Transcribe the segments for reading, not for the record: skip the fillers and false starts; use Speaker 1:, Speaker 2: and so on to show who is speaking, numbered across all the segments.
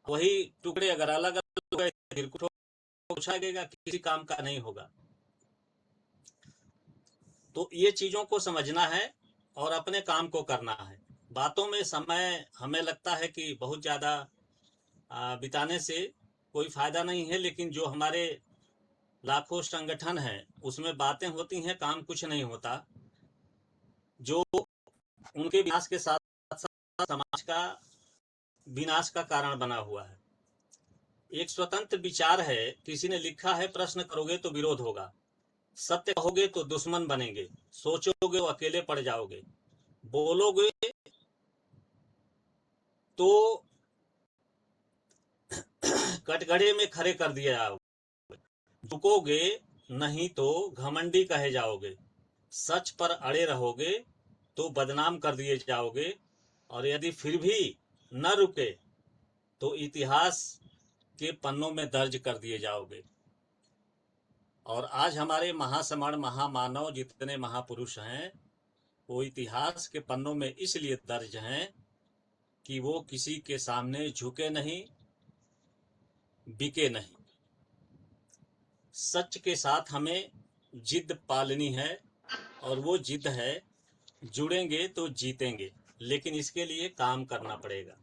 Speaker 1: वही टुकड़े अगर अलग अलग हो गए फिर कुछ पूछा किसी काम का नहीं होगा। तो ये चीजों को समझना है और अपने काम को करना है। बातों में समय हमें लगता है कि बहुत ज्यादा बिताने से कोई फायदा नहीं है, लेकिन जो हमारे लाखों संगठन हैं उसमें बातें होती हैं, काम कुछ नहीं होता, जो उनके विनाश के साथ साथ समाज का विनाश का कारण बना हुआ है। एक स्वतंत्र विचार है, किसी ने लिखा है, प्रश्न करोगे तो विरोध होगा, सत्य कहोगे तो दुश्मन बनेंगे, सोचोगे तो अकेले पड़ जाओगे, बोलोगे तो कटघरे में खड़े कर दिया जाओगे, झुकोगे नहीं तो घमंडी कहे जाओगे, सच पर अड़े रहोगे तो बदनाम कर दिए जाओगे, और यदि फिर भी न रुके तो इतिहास के पन्नों में दर्ज कर दिए जाओगे। और आज हमारे महासमण महामानव जितने महापुरुष हैं वो इतिहास के पन्नों में इसलिए दर्ज हैं कि वो किसी के सामने झुके नहीं, बिके नहीं। सच के साथ हमें जिद पालनी है, और वो जिद है जुड़ेंगे तो जीतेंगे, लेकिन इसके लिए काम करना पड़ेगा।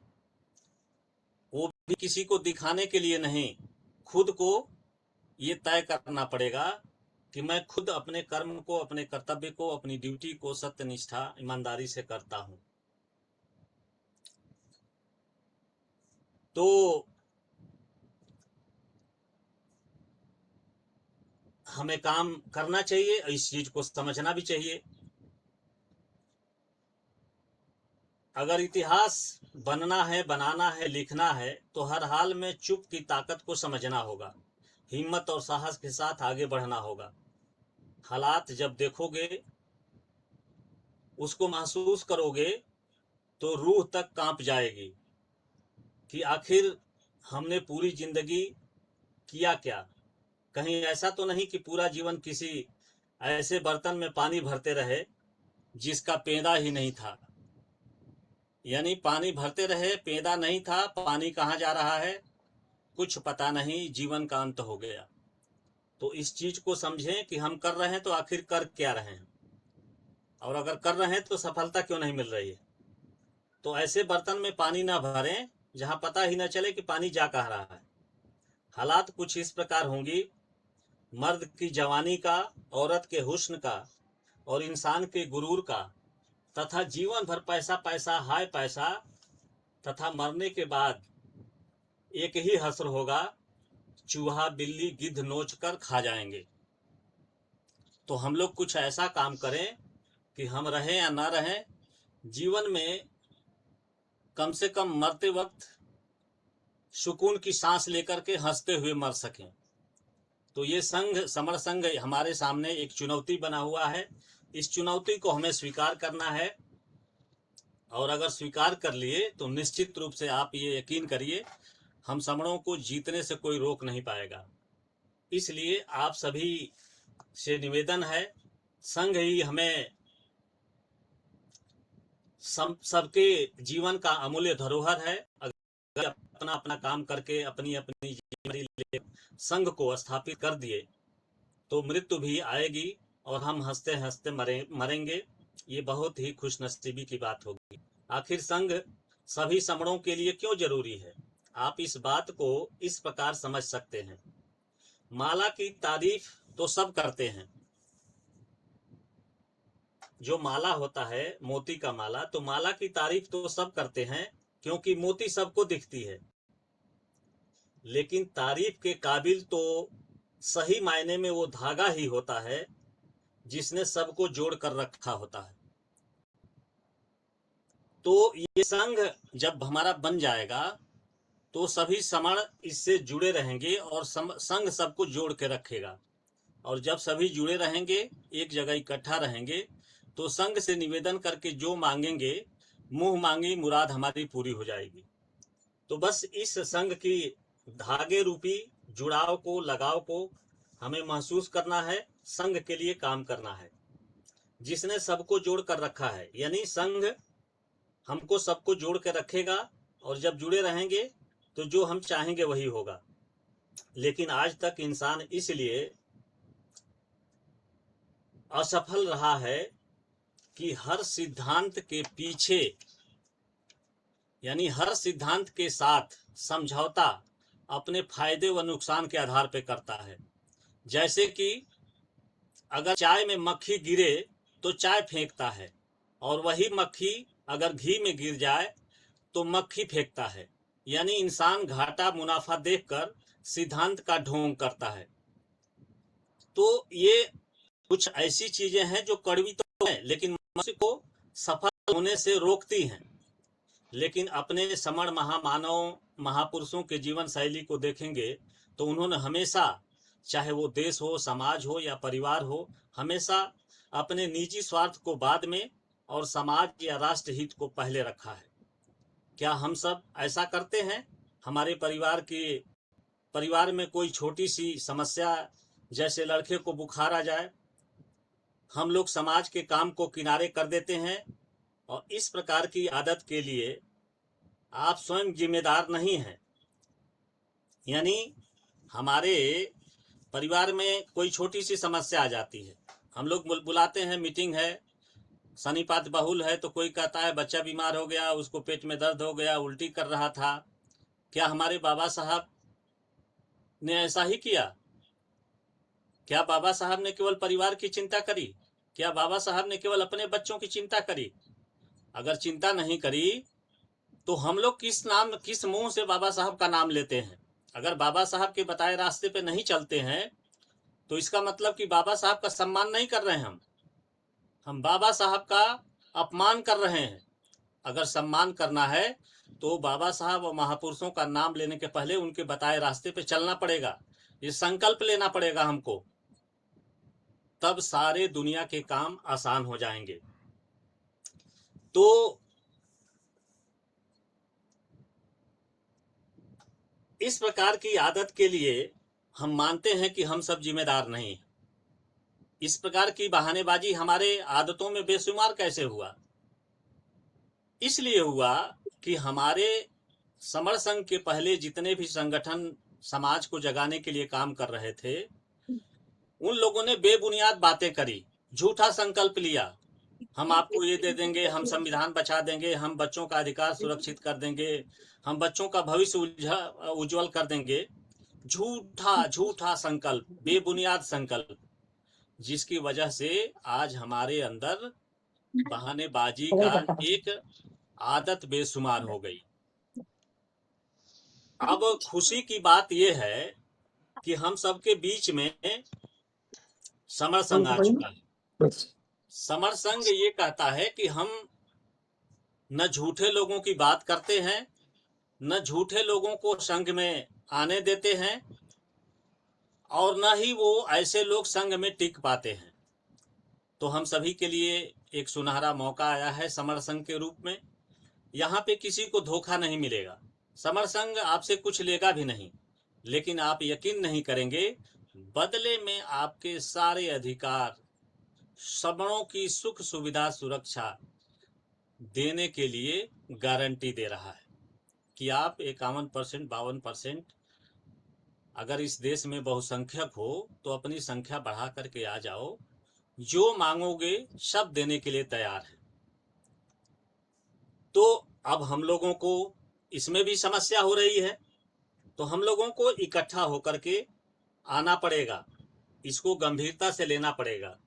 Speaker 1: वो भी किसी को दिखाने के लिए नहीं, खुद को ये तय करना पड़ेगा कि मैं खुद अपने कर्म को, अपने कर्तव्य को, अपनी ड्यूटी को सत्यनिष्ठा ईमानदारी से करता हूं। तो हमें काम करना चाहिए, इस चीज को समझना भी चाहिए। अगर इतिहास बनना है, बनाना है, लिखना है, तो हर हाल में चुप की ताकत को समझना होगा, हिम्मत और साहस के साथ आगे बढ़ना होगा। हालात जब देखोगे, उसको महसूस करोगे, तो रूह तक कांप जाएगी कि आखिर हमने पूरी जिंदगी किया क्या। कहीं ऐसा तो नहीं कि पूरा जीवन किसी ऐसे बर्तन में पानी भरते रहे जिसका पेंदा ही नहीं था। यानी पानी भरते रहे, पेंदा नहीं था, पानी कहाँ जा रहा है कुछ पता नहीं, जीवन का अंत हो गया। तो इस चीज को समझें कि हम कर रहे हैं तो आखिर कर क्या रहे हैं, और अगर कर रहे हैं तो सफलता क्यों नहीं मिल रही है। तो ऐसे बर्तन में पानी ना भरें जहां पता ही ना चले कि पानी जा कहाँ रहा है। हालात कुछ इस प्रकार होंगी, मर्द की जवानी का, औरत के हुस्न का, और इंसान के गुरूर का, तथा जीवन भर पैसा पैसा हाय पैसा, तथा मरने के बाद एक ही हश्र होगा, चूहा बिल्ली गिद्ध नोच कर खा जाएंगे। तो हम लोग कुछ ऐसा काम करें कि हम रहें या ना रहें, जीवन में कम से कम मरते वक्त सुकून की सांस लेकर के हंसते हुए मर सकें। तो ये संघ, समर संघ हमारे सामने एक चुनौती बना हुआ है। इस चुनौती को हमें स्वीकार करना है, और अगर स्वीकार कर लिए तो निश्चित रूप से आप ये यकीन करिए, हम समणों को जीतने से कोई रोक नहीं पाएगा। इसलिए आप सभी से निवेदन है, संघ ही हमें सबके जीवन का अमूल्य धरोहर है। अगर अपना अपना काम करके अपनी अपनी जिम्मेदारी संघ को स्थापित कर दिए तो मृत्यु भी आएगी और हम हंसते हंसते मरेंगे। ये बहुत ही खुशनसीबी की बात होगी। आखिर संघ सभी समणों के लिए क्यों जरूरी है, आप इस बात को इस प्रकार समझ सकते हैं। माला की तारीफ तो सब करते हैं, जो माला होता है मोती का माला, तो माला की तारीफ तो सब करते हैं क्योंकि मोती सबको दिखती है। लेकिन तारीफ के काबिल तो सही मायने में वो धागा ही होता है जिसने सबको जोड़ कर रखा होता है। तो ये संघ जब हमारा बन जाएगा तो सभी समण इससे जुड़े रहेंगे और संघ सबको जोड़ के रखेगा। और जब सभी जुड़े रहेंगे, एक जगह इकट्ठा रहेंगे, तो संघ से निवेदन करके जो मांगेंगे, मुंह मांगी मुराद हमारी पूरी हो जाएगी। तो बस इस संघ की धागे रूपी जुड़ाव को, लगाव को हमें महसूस करना है, संघ के लिए काम करना है जिसने सबको जोड़ कर रखा है। यानी संघ हमको सबको जोड़ के रखेगा, और जब जुड़े रहेंगे तो जो हम चाहेंगे वही होगा। लेकिन आज तक इंसान इसलिए असफल रहा है कि हर सिद्धांत के पीछे, यानी हर सिद्धांत के साथ समझौता अपने फायदे व नुकसान के आधार पर करता है। जैसे कि अगर चाय में मक्खी गिरे तो चाय फेंकता है, और वही मक्खी अगर घी में गिर जाए तो मक्खी फेंकता है। यानी इंसान घाटा मुनाफा देखकर सिद्धांत का ढोंग करता है। तो ये कुछ ऐसी चीजें हैं जो कड़वी तो हैं, लेकिन मनुष्य को सफल होने से रोकती हैं। लेकिन अपने समण महामानव महापुरुषों के जीवन शैली को देखेंगे तो उन्होंने हमेशा, चाहे वो देश हो, समाज हो या परिवार हो, हमेशा अपने निजी स्वार्थ को बाद में और समाज या राष्ट्र हित को पहले रखा है। क्या हम सब ऐसा करते हैं? हमारे परिवार में कोई छोटी सी समस्या, जैसे लड़के को बुखार आ जाए, हम लोग समाज के काम को किनारे कर देते हैं, और इस प्रकार की आदत के लिए आप स्वयं जिम्मेदार नहीं हैं। यानी हमारे परिवार में कोई छोटी सी समस्या आ जाती है, हम लोग बुलाते हैं, मीटिंग है, सनीपात बहुल है, तो कोई कहता है बच्चा बीमार हो गया, उसको पेट में दर्द हो गया, उल्टी कर रहा था। क्या हमारे बाबा साहब ने ऐसा ही किया? क्या बाबा साहब ने केवल परिवार की चिंता करी? क्या बाबा साहब ने केवल अपने बच्चों की चिंता करी? अगर चिंता नहीं करी तो हम लोग किस मुंह से बाबा साहब का नाम लेते हैं? अगर बाबा साहब के बताए रास्ते पे नहीं चलते हैं तो इसका मतलब कि बाबा साहब का सम्मान नहीं कर रहे हैं, हम बाबा साहब का अपमान कर रहे हैं। अगर सम्मान करना है तो बाबा साहब और महापुरुषों का नाम लेने के पहले उनके बताए रास्ते पे चलना पड़ेगा, ये संकल्प लेना पड़ेगा हमको, तब सारे दुनिया के काम आसान हो जाएंगे। तो इस प्रकार की आदत के लिए हम मानते हैं कि हम सब जिम्मेदार नहीं। इस प्रकार की बहानेबाजी हमारे आदतों में बेशुमार कैसे हुआ? इसलिए हुआ कि हमारे समर संघ के पहले जितने भी संगठन समाज को जगाने के लिए काम कर रहे थे, उन लोगों ने बेबुनियाद बातें करी, झूठा संकल्प लिया, हम आपको ये दे देंगे, हम संविधान बचा देंगे, हम बच्चों का अधिकार सुरक्षित कर देंगे, हम बच्चों का भविष्य उज्जवल कर देंगे। झूठा झूठा संकल्प, बेबुनियाद संकल्प, जिसकी वजह से आज हमारे अंदर बहानेबाजी का एक आदत बेशुमार हो गई। अब खुशी की बात यह है कि हम सबके बीच में समर संघ आ चुका है। समर संघ ये कहता है कि हम न झूठे लोगों की बात करते हैं, न झूठे लोगों को संघ में आने देते हैं, और न ही वो ऐसे लोग संघ में टिक पाते हैं। तो हम सभी के लिए एक सुनहरा मौका आया है समर संघ के रूप में। यहाँ पे किसी को धोखा नहीं मिलेगा, समर संघ आपसे कुछ लेगा भी नहीं, लेकिन आप यकीन नहीं करेंगे, बदले में आपके सारे अधिकार, सवर्णों की सुख सुविधा सुरक्षा देने के लिए गारंटी दे रहा है कि आप 51%, 52%, अगर इस देश में बहुसंख्यक हो तो अपनी संख्या बढ़ा करके आ जाओ, जो मांगोगे सब देने के लिए तैयार है। तो अब हम लोगों को इसमें भी समस्या हो रही है, तो हम लोगों को इकट्ठा होकर के आना पड़ेगा, इसको गंभीरता से लेना पड़ेगा।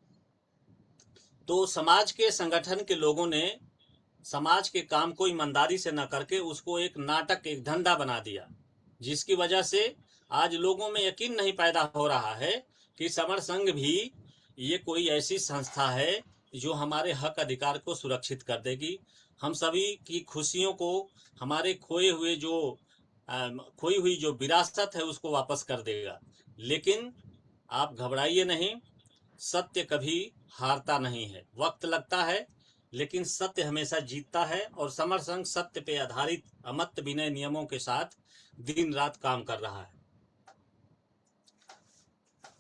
Speaker 1: तो समाज के संगठन के लोगों ने समाज के काम को ईमानदारी से न करके उसको एक नाटक, एक धंधा बना दिया, जिसकी वजह से आज लोगों में यकीन नहीं पैदा हो रहा है कि समर संघ भी ये कोई ऐसी संस्था है जो हमारे हक अधिकार को सुरक्षित कर देगी, हम सभी की खुशियों को, हमारे खोई हुई जो विरासत है उसको वापस कर देगा। लेकिन आप घबराइए नहीं, सत्य कभी हारता नहीं है, वक्त लगता है लेकिन सत्य हमेशा जीतता है, और समर संघ सत्य पे आधारित अमर्त्य विनय नियमों के साथ दिन रात काम कर रहा है।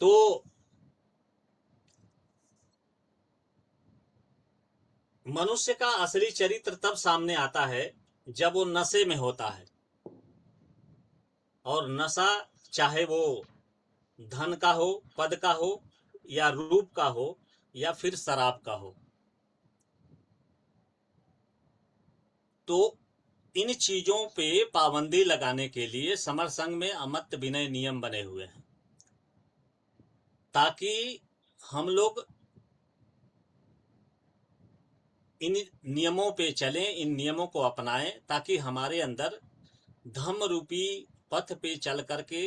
Speaker 1: तो मनुष्य का असली चरित्र तब सामने आता है जब वो नशे में होता है। और नशा चाहे वो धन का हो, पद का हो, या रूप का हो, या फिर शराब का हो। तो इन चीजों पे पाबंदी लगाने के लिए समर संघ में अमर्त्य विनय नियम बने हुए हैं, ताकि हम लोग इन नियमों पे चलें, इन नियमों को अपनाएं, ताकि हमारे अंदर धम्म रूपी पथ पे चल करके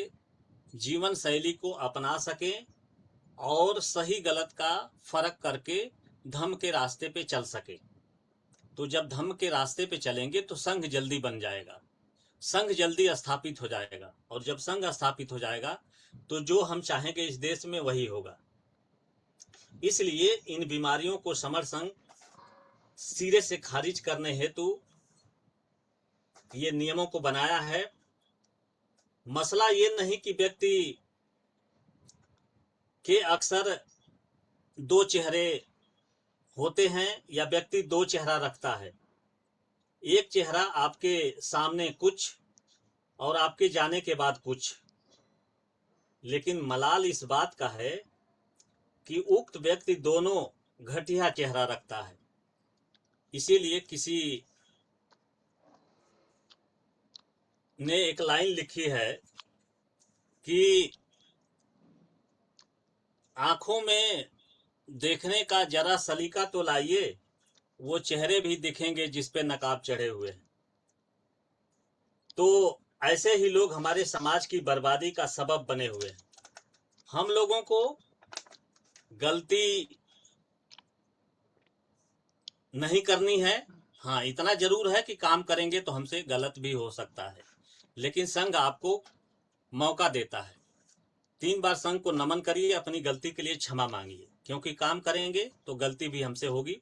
Speaker 1: जीवन शैली को अपना सकें और सही गलत का फर्क करके धम्म के रास्ते पे चल सके। तो जब धम्म के रास्ते पे चलेंगे तो संघ जल्दी बन जाएगा, संघ जल्दी स्थापित हो जाएगा, और जब संघ स्थापित हो जाएगा तो जो हम चाहेंगे इस देश में वही होगा। इसलिए इन बीमारियों को समर संघ सिरे से खारिज करने हेतु ये नियमों को बनाया है। मसला ये नहीं कि व्यक्ति के अक्सर दो चेहरे होते हैं या व्यक्ति दो चेहरा रखता है। एक चेहरा आपके सामने कुछ और आपके जाने के बाद कुछ। लेकिन मलाल इस बात का है कि उक्त व्यक्ति दोनों घटिया चेहरा रखता है। इसीलिए किसी ने एक लाइन लिखी है कि आंखों में देखने का जरा सलीका तो लाइए, वो चेहरे भी दिखेंगे जिस पे नकाब चढ़े हुए हैं। तो ऐसे ही लोग हमारे समाज की बर्बादी का सबब बने हुए हैं। हम लोगों को गलती नहीं करनी है। हाँ, इतना जरूर है कि काम करेंगे तो हमसे गलत भी हो सकता है, लेकिन संघ आपको मौका देता है। 3 बार संघ को नमन करिए, अपनी गलती के लिए क्षमा मांगिए, क्योंकि काम करेंगे तो गलती भी हमसे होगी,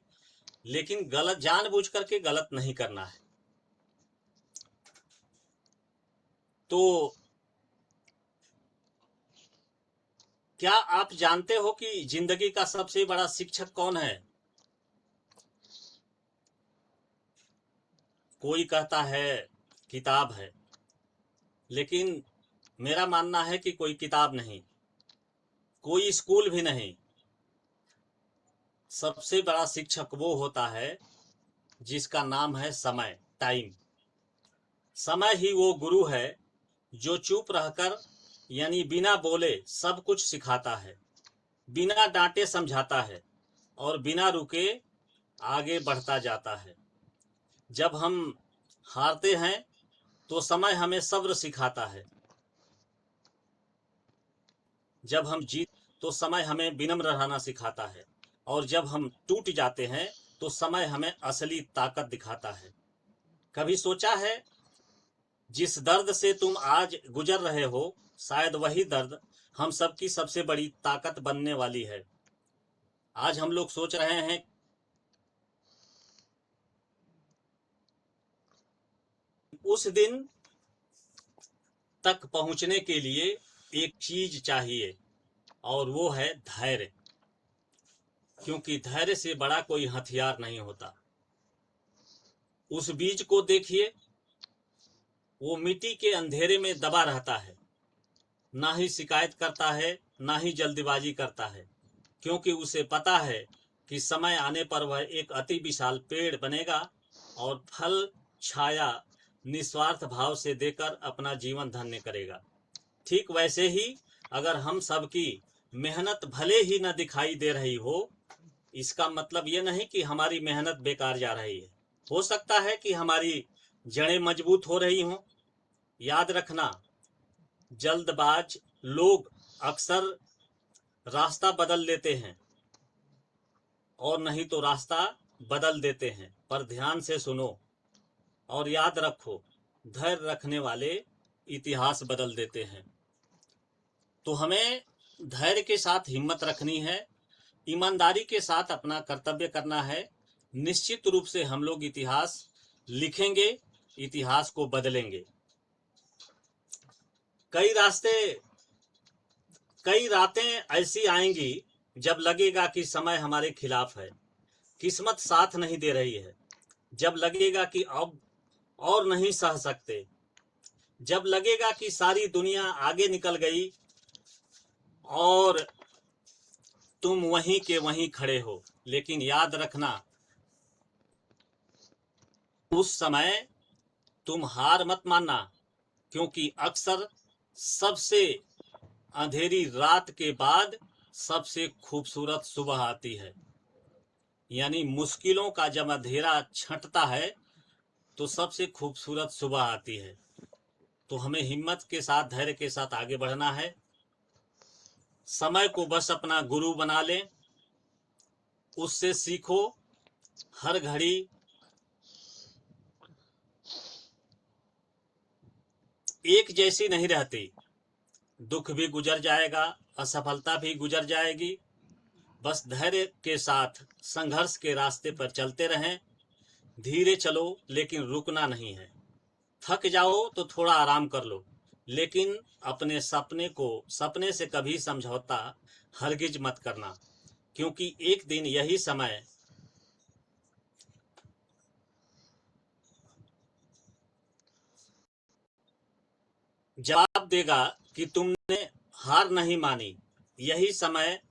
Speaker 1: लेकिन गलत जानबूझ करके गलत नहीं करना है। तो क्या आप जानते हो कि जिंदगी का सबसे बड़ा शिक्षक कौन है? कोई कहता है किताब है, लेकिन मेरा मानना है कि कोई किताब नहीं, कोई स्कूल भी नहीं। सबसे बड़ा शिक्षक वो होता है जिसका नाम है समय, टाइम। समय ही वो गुरु है जो चुप रहकर, यानी बिना बोले सब कुछ सिखाता है, बिना डांटे समझाता है और बिना रुके आगे बढ़ता जाता है। जब हम हारते हैं तो समय हमें सब्र सिखाता है, जब हम जीत तो समय हमें विनम्र रहना सिखाता है, और जब हम टूट जाते हैं तो समय हमें असली ताकत दिखाता है। कभी सोचा है जिस दर्द से तुम आज गुजर रहे हो, शायद वही दर्द हम सबकी सबसे बड़ी ताकत बनने वाली है। आज हम लोग सोच रहे हैं उस दिन तक पहुंचने के लिए एक चीज चाहिए, और वो है धैर्य, क्योंकि धैर्य से बड़ा कोई हथियार नहीं होता। उस बीज को देखिए, वो मिट्टी के अंधेरे में दबा रहता है, ना ही शिकायत करता है, ना ही जल्दबाजी करता है, क्योंकि उसे पता है कि समय आने पर वह एक अति विशाल पेड़ बनेगा और फल छाया निस्वार्थ भाव से देकर अपना जीवन धन्य करेगा। ठीक वैसे ही अगर हम सबकी मेहनत भले ही न दिखाई दे रही हो, इसका मतलब ये नहीं कि हमारी मेहनत बेकार जा रही है। हो सकता है कि हमारी जड़ें मजबूत हो रही हों। याद रखना, जल्दबाज लोग अक्सर रास्ता बदल लेते हैं और नहीं तो रास्ता बदल देते हैं। पर ध्यान से सुनो और याद रखो, धैर्य रखने वाले इतिहास बदल देते हैं। तो हमें धैर्य के साथ हिम्मत रखनी है, ईमानदारी के साथ अपना कर्तव्य करना है। निश्चित रूप से हम लोग इतिहास लिखेंगे, इतिहास को बदलेंगे। कई रातें ऐसी आएंगी जब लगेगा कि समय हमारे खिलाफ है, किस्मत साथ नहीं दे रही है, जब लगेगा कि अब और नहीं सह सकते, जब लगेगा कि सारी दुनिया आगे निकल गई और तुम वहीं के वहीं खड़े हो, लेकिन याद रखना उस समय तुम हार मत मानना, क्योंकि अक्सर सबसे अंधेरी रात के बाद सबसे खूबसूरत सुबह आती है। यानी मुश्किलों का जब अंधेरा छंटता है तो सबसे खूबसूरत सुबह आती है। तो हमें हिम्मत के साथ, धैर्य के साथ आगे बढ़ना है। समय को बस अपना गुरु बना लें, उससे सीखो। हर घड़ी एक जैसी नहीं रहती, दुख भी गुजर जाएगा, असफलता भी गुजर जाएगी। बस धैर्य के साथ संघर्ष के रास्ते पर चलते रहें। धीरे चलो, लेकिन रुकना नहीं है। थक जाओ तो थोड़ा आराम कर लो, लेकिन अपने सपने से कभी समझौता हरगिज मत करना, क्योंकि एक दिन यही समय जवाब देगा कि तुमने हार नहीं मानी। यही समय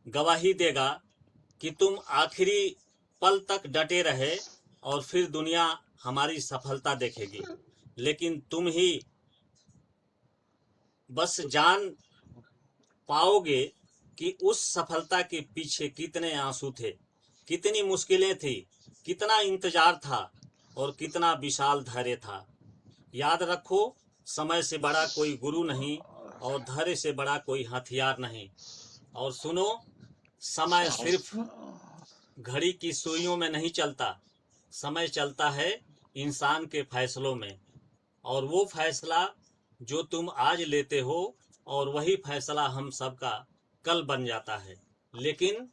Speaker 1: गवाही देगा कि तुम आखिरी पल तक डटे रहे, और फिर दुनिया हमारी सफलता देखेगी, लेकिन तुम ही बस जान पाओगे कि उस सफलता के पीछे कितने आंसू थे, कितनी मुश्किलें थी, कितना इंतजार था और कितना विशाल धैर्य था। याद रखो, समय से बड़ा कोई गुरु नहीं और धैर्य से बड़ा कोई हथियार नहीं। और सुनो, समय सिर्फ घड़ी की सुइयों में नहीं चलता, समय चलता है इंसान के फैसलों में। और वो फैसला जो तुम आज लेते हो, और वही फैसला हम सबका कल बन जाता है। लेकिन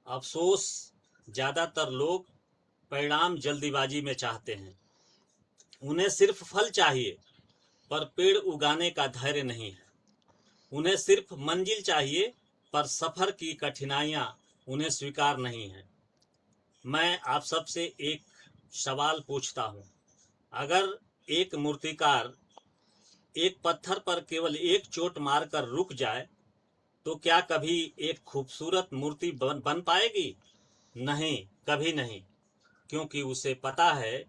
Speaker 1: अफसोस, ज़्यादातर लोग परिणाम जल्दीबाजी में चाहते हैं। उन्हें सिर्फ फल चाहिए, पर पेड़ उगाने का धैर्य नहीं है। उन्हें सिर्फ मंजिल चाहिए, पर सफर की कठिनाइयां उन्हें स्वीकार नहीं है। मैं आप सबसे एक सवाल पूछता हूं, अगर एक मूर्तिकार एक पत्थर पर केवल एक चोट मारकर रुक जाए, तो क्या कभी एक खूबसूरत मूर्ति बन पाएगी? नहीं, कभी नहीं, क्योंकि उसे पता है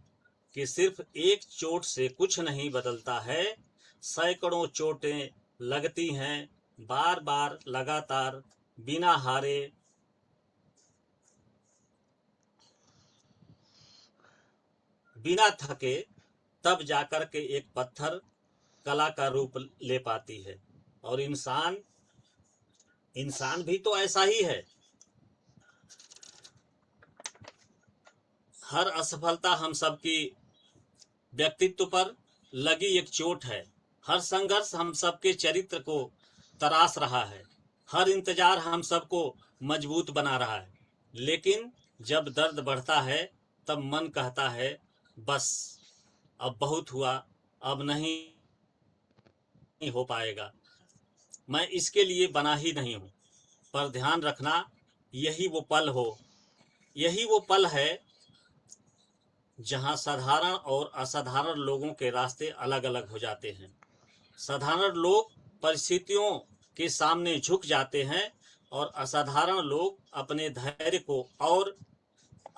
Speaker 1: कि सिर्फ एक चोट से कुछ नहीं बदलता है। सैकड़ों चोटें लगती हैं, बार बार, लगातार, बिना हारे, बिना थके, तब जाकर के एक पत्थर कला का रूप ले पाती है। और इंसान इंसान भी तो ऐसा ही है। हर असफलता हम सबकी व्यक्तित्व पर लगी एक चोट है। हर संघर्ष हम सबके चरित्र को तराश रहा है। हर इंतजार हम सबको मजबूत बना रहा है। लेकिन जब दर्द बढ़ता है, तब मन कहता है, बस अब बहुत हुआ, अब नहीं हो पाएगा, मैं इसके लिए बना ही नहीं हूं। पर ध्यान रखना, यही वो पल है जहां साधारण और असाधारण लोगों के रास्ते अलग अलग हो जाते हैं। साधारण लोग परिस्थितियों के सामने झुक जाते हैं, और असाधारण लोग अपने धैर्य को और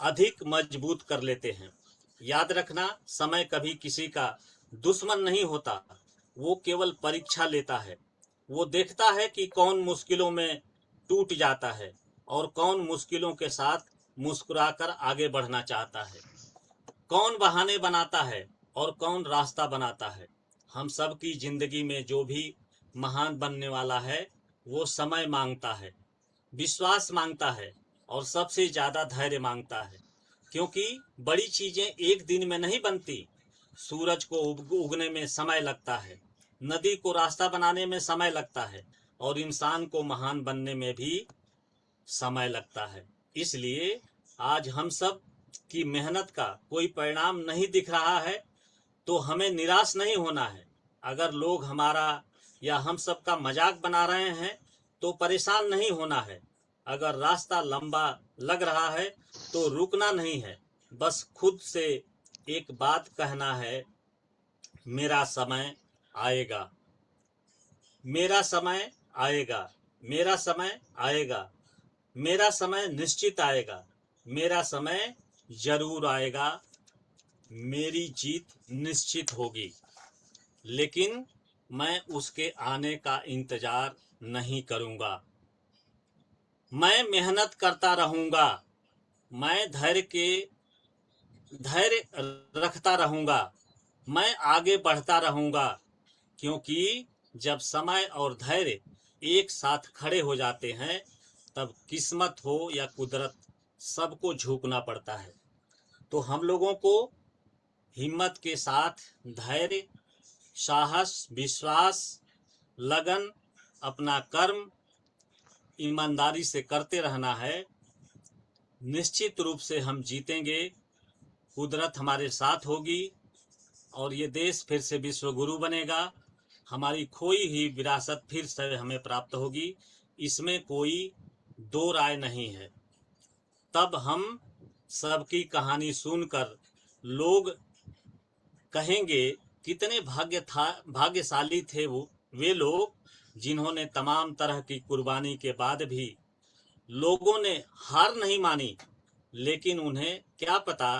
Speaker 1: अधिक मजबूत कर लेते हैं। याद रखना, समय कभी किसी का दुश्मन नहीं होता, वो केवल परीक्षा लेता है। वो देखता है कि कौन मुश्किलों में टूट जाता है और कौन मुश्किलों के साथ मुस्कुराकर आगे बढ़ना चाहता है, कौन बहाने बनाता है और कौन रास्ता बनाता है। हम सब की जिंदगी में जो भी महान बनने वाला है, वो समय मांगता है, विश्वास मांगता है, और सबसे ज्यादा धैर्य मांगता है। क्योंकि बड़ी चीजें एक दिन में नहीं बनती। सूरज को उगने में समय लगता है, नदी को रास्ता बनाने में समय लगता है, और इंसान को महान बनने में भी समय लगता है। इसलिए आज हम सब की मेहनत का कोई परिणाम नहीं दिख रहा है, तो हमें निराश नहीं होना है। अगर लोग हमारा या हम सबका मजाक बना रहे हैं, तो परेशान नहीं होना है। अगर रास्ता लंबा लग रहा है, तो रुकना नहीं है। बस खुद से एक बात कहना है, मेरा समय आएगा, मेरा समय आएगा, मेरा समय आएगा, मेरा समय निश्चित आएगा, मेरा समय जरूर आएगा, मेरी जीत निश्चित होगी। लेकिन मैं उसके आने का इंतजार नहीं करूंगा। मैं मेहनत करता रहूंगा, मैं धैर्य रखता रहूंगा, मैं आगे बढ़ता रहूंगा, क्योंकि जब समय और धैर्य एक साथ खड़े हो जाते हैं तब किस्मत हो या कुदरत सबको झुकना पड़ता है। तो हम लोगों को हिम्मत के साथ धैर्य, साहस, विश्वास, लगन, अपना कर्म ईमानदारी से करते रहना है। निश्चित रूप से हम जीतेंगे, कुदरत हमारे साथ होगी और ये देश फिर से विश्व गुरु बनेगा। हमारी खोई ही विरासत फिर से हमें प्राप्त होगी, इसमें कोई दो राय नहीं है। तब हम सबकी कहानी सुनकर लोग कहेंगे कितने भाग्यशाली थे वे लोग जिन्होंने तमाम तरह की कुर्बानी के बाद भी लोगों ने हार नहीं मानी। लेकिन उन्हें क्या पता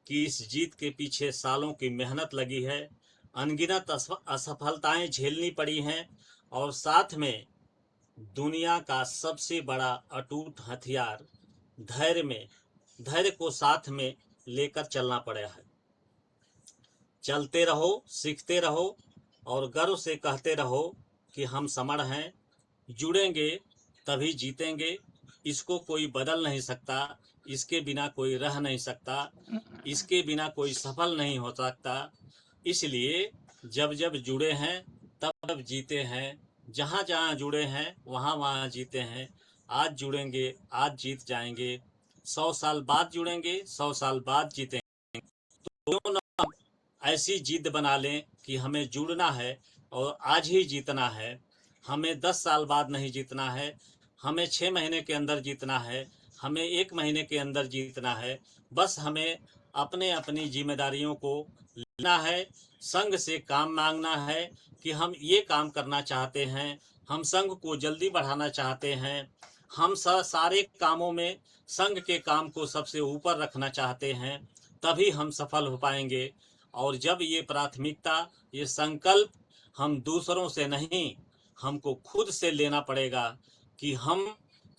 Speaker 1: कि इस जीत के पीछे सालों की मेहनत लगी है, अनगिनत असफलताएं झेलनी पड़ी हैं और साथ में दुनिया का सबसे बड़ा अटूट हथियार धैर्य को साथ में लेकर चलना पड़ा है। चलते रहो, सीखते रहो और गर्व से कहते रहो कि हम समर्थ हैं, जुड़ेंगे तभी जीतेंगे। इसको कोई बदल नहीं सकता, इसके बिना कोई रह नहीं सकता, इसके बिना कोई सफल नहीं हो सकता। इसलिए जब जब जुड़े हैं तब तब जीते हैं, जहाँ जहाँ जुड़े हैं वहाँ वहाँ जीते हैं। आज जुड़ेंगे, आज जीत जाएंगे, 100 साल बाद जुड़ेंगे, 100 साल बाद जीतेंगे। तो ना ऐसी जिद बना लें कि हमें जुड़ना है और आज ही जीतना है। हमें 10 साल बाद नहीं जीतना है, हमें 6 महीने के अंदर जीतना है, हमें 1 महीने के अंदर जीतना है। बस हमें अपने अपनी जिम्मेदारियों को लेना है, संघ से काम मांगना है कि हम ये काम करना चाहते हैं, हम संघ को जल्दी बढ़ाना चाहते हैं, हम सारे कामों में संघ के काम को सबसे ऊपर रखना चाहते हैं, तभी हम सफल हो पाएंगे। और जब ये प्राथमिकता, ये संकल्प हम दूसरों से नहीं, हमको खुद से लेना पड़ेगा कि हम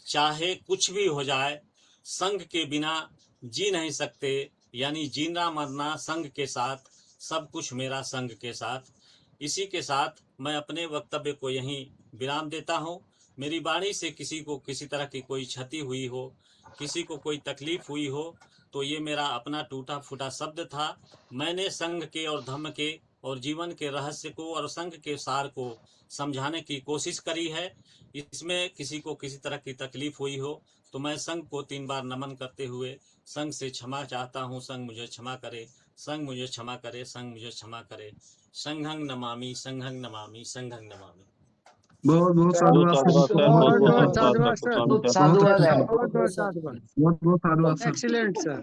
Speaker 1: चाहे कुछ भी हो जाए, संघ के बिना जी नहीं सकते, यानी जीना मरना संघ के साथ, सब कुछ मेरा संघ के साथ। इसी के साथ मैं अपने वक्तव्य को यहीं विराम देता हूँ। मेरी वाणी से किसी को किसी तरह की कोई क्षति हुई हो, किसी को कोई तकलीफ हुई हो, तो ये मेरा अपना टूटा फूटा शब्द था। मैंने संघ के और धम्म के और जीवन के रहस्य को और संघ के सार को समझाने की कोशिश करी है। इसमें किसी को किसी तरह की तकलीफ हुई हो तो मैं संघ को 3 बार नमन करते हुए संघ से क्षमा चाहता हूँ। संघ मुझे क्षमा करे, संघ मुझे क्षमा करे, संघ मुझे क्षमा करे। संघं नमामि, संघं नमामि, संघं नमामि।
Speaker 2: बहुत बहुत साधुवाद सर,
Speaker 3: बहुत
Speaker 2: बहुत
Speaker 3: साधुवाद सर,
Speaker 2: बहुत
Speaker 3: साधुवाद है,
Speaker 2: बहुत साधुवाद सर।
Speaker 3: Excellent sir.